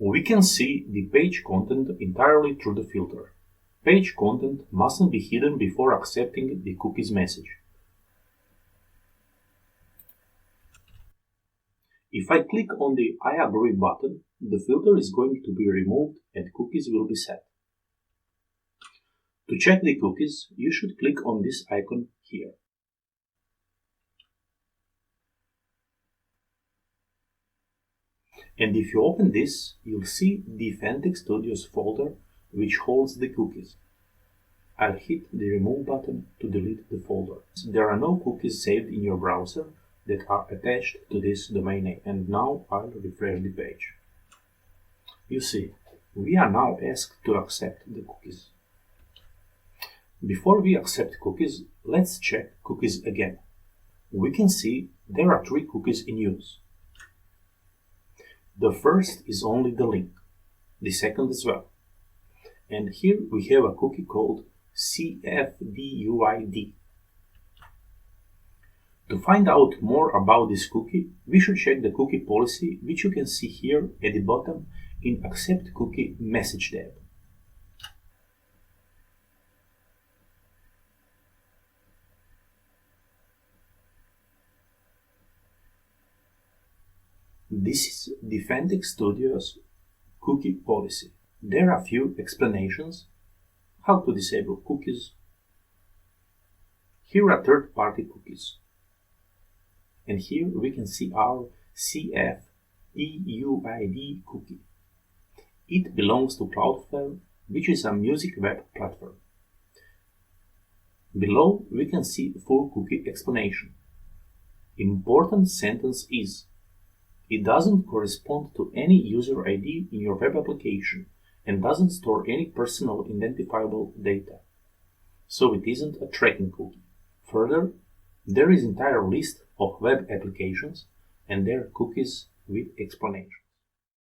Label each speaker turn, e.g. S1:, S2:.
S1: We can see the page content entirely through the filter. Page content mustn't be hidden before accepting the cookies message. If I click on the I agree button, the filter is going to be removed and cookies will be set. To check the cookies, you should click on this icon here. And if you open this, you'll see the Fantech Studios folder which holds the cookies. I'll hit the remove button to delete the folder. There are no cookies saved in your browser that are attached to this domain name, and now I'll refresh the page. You see, we are now asked to accept the cookies. Before we accept cookies, let's check cookies again. We can see there are 3 cookies in use. The first is only the link, the second as well. And here we have a cookie called CFDUID. To find out more about this cookie, we should check the cookie policy, which you can see here at the bottom in Accept Cookie Message tab. This is the Fantech Studios cookie policy. There are a few explanations how to disable cookies. Here are third-party cookies. And here we can see our CFDUID cookie. It belongs to Cloudflare, which is a music web platform. Below we can see full cookie explanation. Important sentence is: it doesn't correspond to any user ID in your web application and doesn't store any personal identifiable data. So it isn't a tracking cookie. Further, there is an entire list of web applications and their cookies with explanation.